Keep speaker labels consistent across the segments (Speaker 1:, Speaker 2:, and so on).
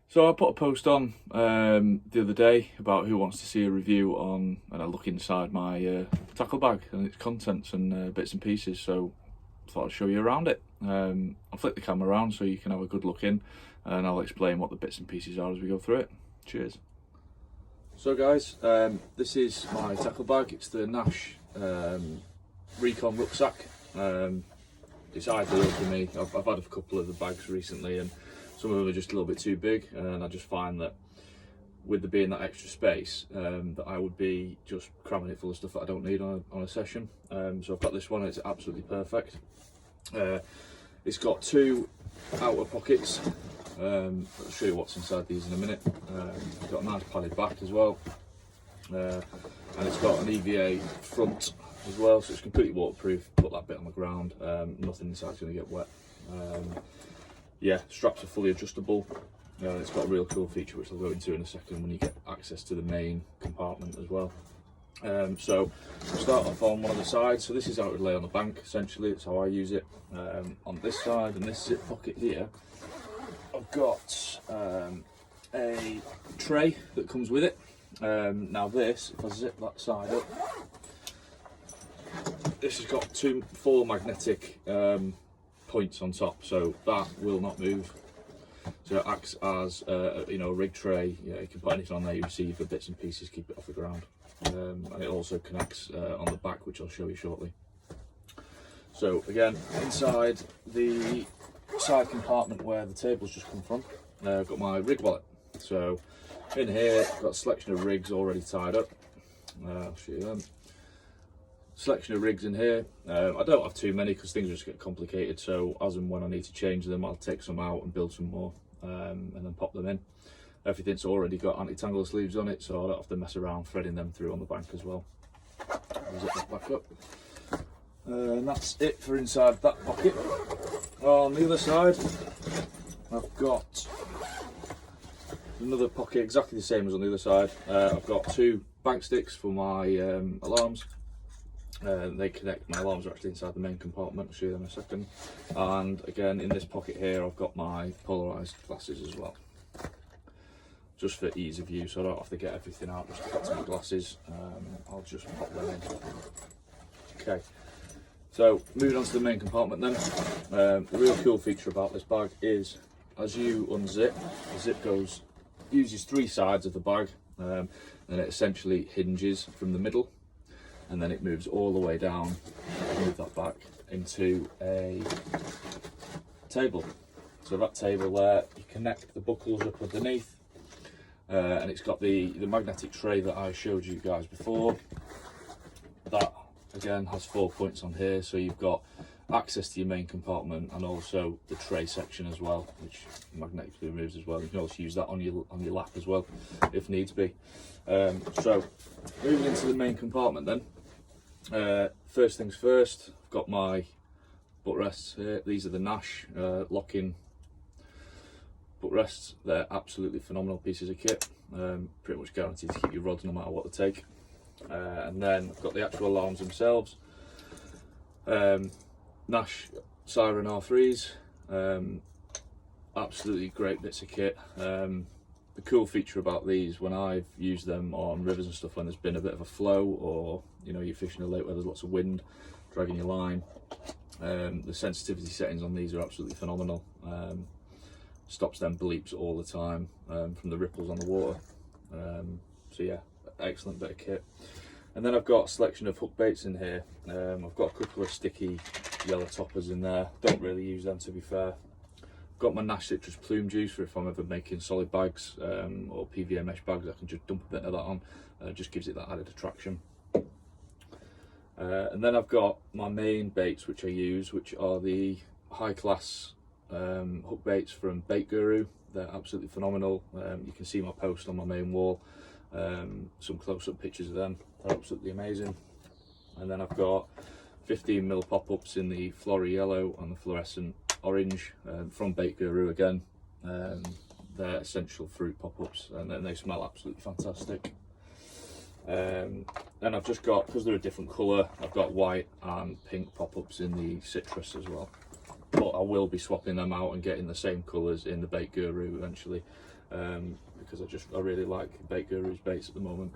Speaker 1: So I put a post on the other day about who wants to see a review on, and I look inside my tackle bag and its contents and bits and pieces. So I thought I'd show you around it. I'll flick the camera around so you can have a good look in, and I'll explain what the bits and pieces are as we go through it. Cheers. So guys, this is my tackle bag. It's the Nash Recon Rucksack. It's ideal for me. I've had a couple of the bags recently, and some of them are just a little bit too big, and I just find that with there being that extra space, that I would be just cramming it full of stuff that I don't need on a session. So I've got this one, and it's absolutely perfect. It's got two outer pockets. I'll show you what's inside these in a minute. It's got a nice padded back as well, and it's got an EVA front as well, so it's completely waterproof. Put that bit on the ground, nothing inside's going to get wet. Yeah, straps are fully adjustable. It's got a real cool feature which I'll go into in a second when you get access to the main compartment as well. So we'll start off on one of the sides. So this is how it would lay on the bank, essentially. It's how I use it. On this side, and this zip pocket here, I've got a tray that comes with it. Now this, if I zip that side up, this has got four magnetic points on top, so that will not move. So it acts as a rig tray. You can put anything on there you receive for bits and pieces, keep it off the ground. And it also connects on the back, which I'll show you shortly. So again, inside the side compartment where the table's just come from, I've got my rig wallet. So in here, I've got a selection of rigs already tied up. I'll show you them. Selection of rigs in here. I don't have too many because things just get complicated, so as and when I need to change them, I'll take some out and build some more, and then pop them in. Everything's already got anti-tangle sleeves on it, so I don't have to mess around threading them through on the bank as well. I'll zip that back up. And that's it for inside that pocket. On the other side, I've got another pocket exactly the same as on the other side. I've got two bank sticks for my alarms. They connect. My alarms are actually inside the main compartment. I'll show you them in a second. And again, in this pocket here, I've got my polarised glasses as well, just for ease of use. So I don't have to get everything out just to get to my glasses. I'll just pop them in. Okay, so moving on to the main compartment then. The real cool feature about this bag is, as you unzip, the zip uses three sides of the bag, and it essentially hinges from the middle, and then it moves all the way down. Move that back into a table. So that table there, you connect the buckles up underneath, and it's got the magnetic tray that I showed you guys before. That again has 4 points on here, so you've got access to your main compartment and also the tray section as well, which magnetically moves as well. You can also use that on your lap as well if needs be. So moving into the main compartment then. First things first, I've got my butt rests here. These are the Nash lock-in butt rests. They're absolutely phenomenal pieces of kit. Pretty much guaranteed to keep your rods no matter what they take. And then I've got the actual alarms themselves. Nash Siren R3s. Absolutely great bits of kit. The cool feature about these, when I've used them on rivers and stuff, when there's been a bit of a flow, or you're fishing a lake where there's lots of wind dragging your line, the sensitivity settings on these are absolutely phenomenal. Stops them bleeps all the time from the ripples on the water. So yeah, excellent bit of kit. And then I've got a selection of hook baits in here. I've got a couple of sticky yellow toppers in there. Don't really use them, to be fair. Got my Nash Citrus Plume Juice for if I'm ever making solid bags or PVA mesh bags. I can just dump a bit of that on. Just gives it that added attraction. And then I've got my main baits which I use, which are the high class hook baits from Bait Guru. They're absolutely phenomenal. You can see my post on my main wall. Some close-up pictures of them. They're absolutely amazing. And then I've got 15mm pop-ups in the flory yellow and the fluorescent orange from Bait Guru again. They're essential fruit pop-ups, and then they smell absolutely fantastic. Then I've just got, because they're a different colour, I've got white and pink pop-ups in the citrus as well. but I will be swapping them out and getting the same colours in the Bait Guru eventually, because I really like Bait Guru's baits at the moment.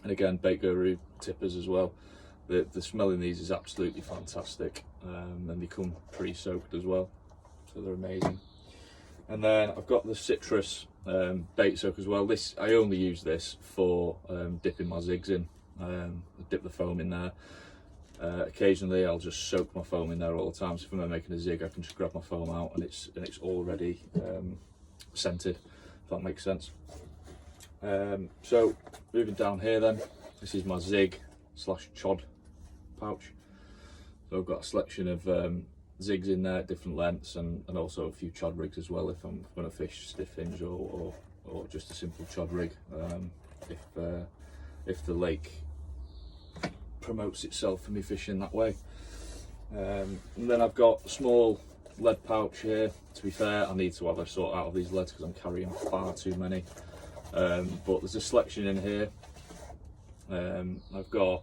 Speaker 1: And again, Bait Guru tippers as well. The smell in these is absolutely fantastic, and they come pre-soaked as well, so they're amazing. And then I've got the citrus bait soak as well. This, I only use this for dipping my zigs in. I dip the foam in there. Occasionally I'll just soak my foam in there all the time, so if I'm making a zig I can just grab my foam out and it's already scented, if that makes sense. So moving down here then, this is my zig / chod pouch. So I've got a selection of zigs in there at different lengths, and also a few chod rigs as well if I'm going to fish stiff hinge or just a simple chod rig, if the lake promotes itself for me fishing that way. And then I've got a small lead pouch here. To be fair, I need to have a sort out of these leads because I'm carrying far too many, but there's a selection in here. I've got,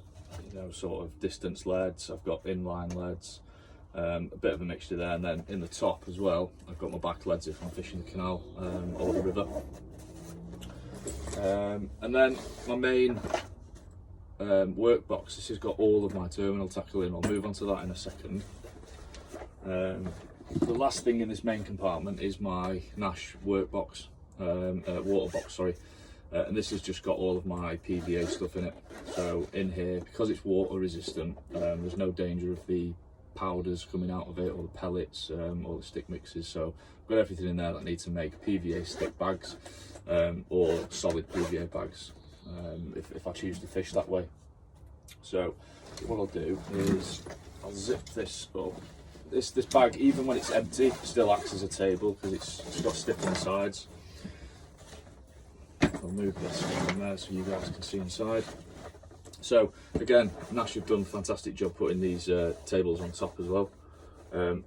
Speaker 1: you know, sort of distance leads, I've got inline leads, a bit of a mixture there, and then in the top as well I've got my back leads if I'm fishing the canal or the river. And then my main workbox, this has got all of my terminal tackle in. I'll move on to that in a second. The last thing in this main compartment is my Nash workbox, water box, sorry. And this has just got all of my PVA stuff in it. So in here, because it's water resistant, there's no danger of the powders coming out of it, or the pellets, or the stick mixes. So I've got everything in there that I need to make PVA stick bags, or solid PVA bags, if I choose to fish that way. So what I'll do is I'll zip this up. This bag, even when it's empty, still acts as a table because it's got stiff on the sides. I'll move this from there so you guys can see inside. So again, Nash have done a fantastic job putting these tables on top as well.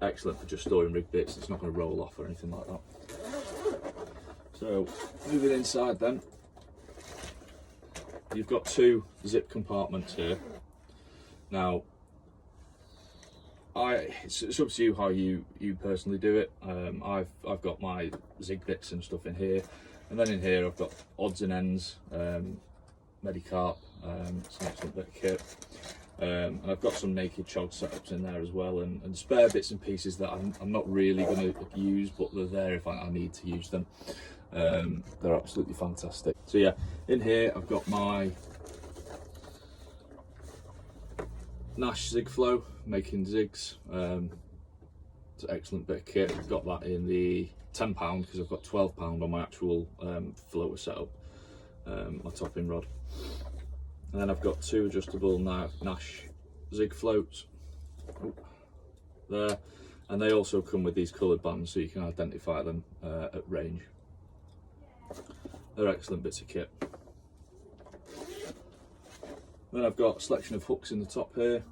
Speaker 1: Excellent for just storing rig bits. It's not going to roll off or anything like that. So moving inside then, you've got two zip compartments here. Now, it's up to you how you personally do it. I've got my zig bits and stuff in here, and then in here I've got odds and ends, Medicarp, it's an excellent bit of kit, and I've got some naked chod setups in there as well, and spare bits and pieces that I'm not really going to use, but they're there if I need to use them. They're absolutely fantastic. So yeah, in here I've got my Nash Zig Flow, making zigs. It's an excellent bit of kit. I've got that in the £10 because I've got £12 on my actual floater setup, my topping rod. And then I've got two adjustable Nash Zig floats there, and they also come with these coloured bands so you can identify them at range. They're excellent bits of kit. Then I've got a selection of hooks in the top here.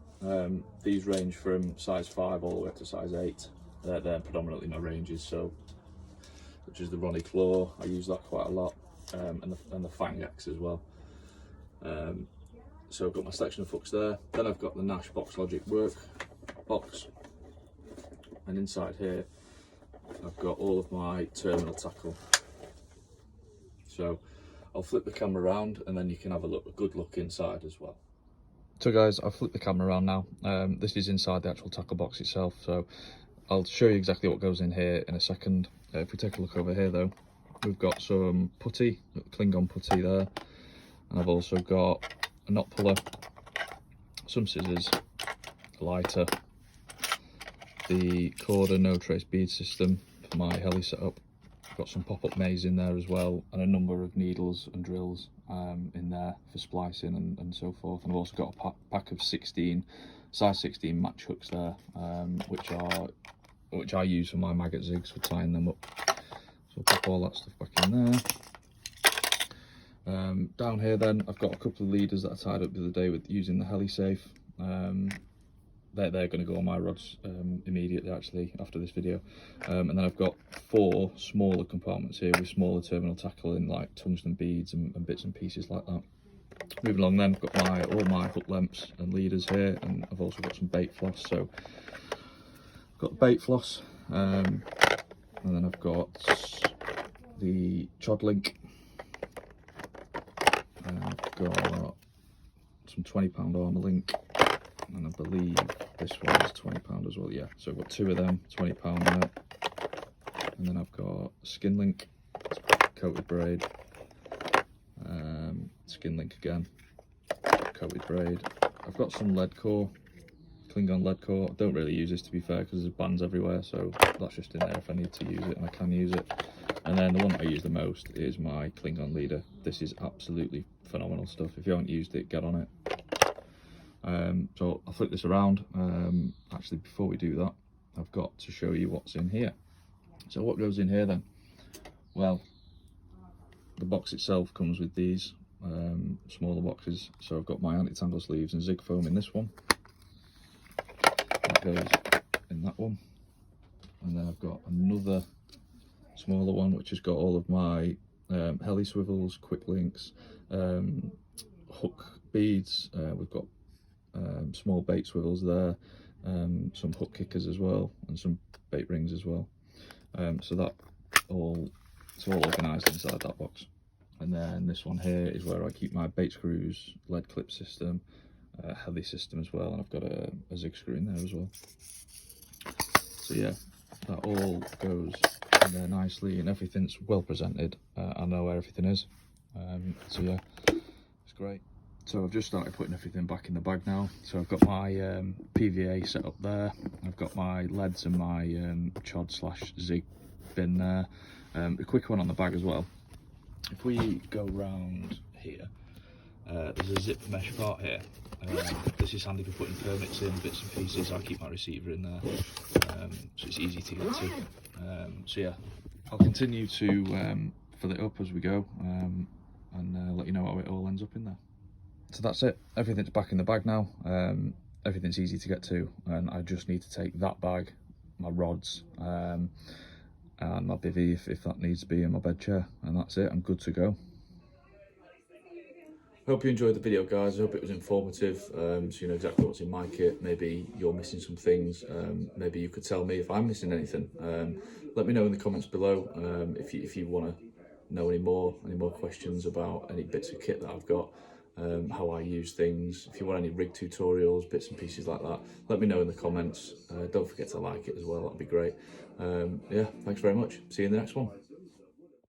Speaker 1: These range from size 5 all the way up to size 8. They're predominantly my ranges, so which is the Ronnie Claw. I use that quite a lot, and the Fang X as well. So I've got my selection of hooks there. Then I've got the Nash Box Logic work box, and inside here I've got all of my terminal tackle. So I'll flip the camera around and then you can have a good look inside as well. So guys, I've flipped the camera around now. This is inside the actual tackle box itself, so I'll show you exactly what goes in here in a second. If we take a look over here though, we've got some putty, Klingon putty there, and I've also got a knot puller, some scissors, a lighter, the Corda no trace bead system for my heli setup. Got some pop-up maze in there as well, and a number of needles and drills in there for splicing and so forth. And I've also got a pack of 16 size 16 match hooks there, which I use for my maggot zigs for tying them up. So I'll pop all that stuff back in there. Down here then I've got a couple of leaders that I tied up the other day with using the heli safe. They're going to go on my rods immediately, actually, after this video. And then I've got 4 smaller compartments here with smaller terminal tackle in, like tungsten beads and bits and pieces like that. Moving along then, I've got all my hook lengths and leaders here, and I've also got some bait floss. So got the bait floss, and then I've got the chod link, and I've got some £20 armour link, and I believe this one is £20 as well. Yeah, so I've got 2 of them, £20 there, and then I've got skin link, coated braid, skin link again, coated braid. I've got some lead core, Klingon lead core. I don't really use this, to be fair, because there's bands everywhere, so that's just in there if I need to use it, and I can use it. And then the one that I use the most is my Klingon leader. This is absolutely phenomenal stuff. If you haven't used it, get on it. So I'll flip this around. Actually, before we do that, I've got to show you what's in here. So what goes in here then? Well, the box itself comes with these smaller boxes. So I've got my anti-tangle sleeves and zig foam in this one. That goes in that one. And then I've got another smaller one which has got all of my heli swivels, quick links, hook beads. We've got small bait swivels there, some hook kickers as well, and some bait rings as well. So that it's all organised inside that box. And then this one here is where I keep my bait screws, lead clip system, heli system as well, and I've got a zig screw in there as well. So yeah, that all goes in there nicely, and everything's well presented. I know where everything is. So yeah, it's great. So I've just started putting everything back in the bag now. So I've got my PVA set up there. I've got my leads and my chod / zig bin there. A quick one on the bag as well. If we go round here, there's a zip mesh part here. This is handy for putting permits in, bits and pieces. I keep my receiver in there, so it's easy to get to. So yeah, I'll continue to fill it up as we go, and let you know how it all ends up in there. So that's it, everything's back in the bag now. Everything's easy to get to, and I just need to take that bag, my rods, and my bivvy if that needs to be, in my bed chair, and that's it. I'm good to go. Hope you enjoyed the video, guys. I hope it was informative, so you know exactly what's in my kit. Maybe you're missing some things. Maybe you could tell me if I'm missing anything. Let me know in the comments below if you want to know any more questions about any bits of kit that I've got, how I use things. If you want any rig tutorials, bits and pieces like that, let me know in the comments. Don't forget to like it as well, that'd be great. Yeah, thanks very much. See you in the next one.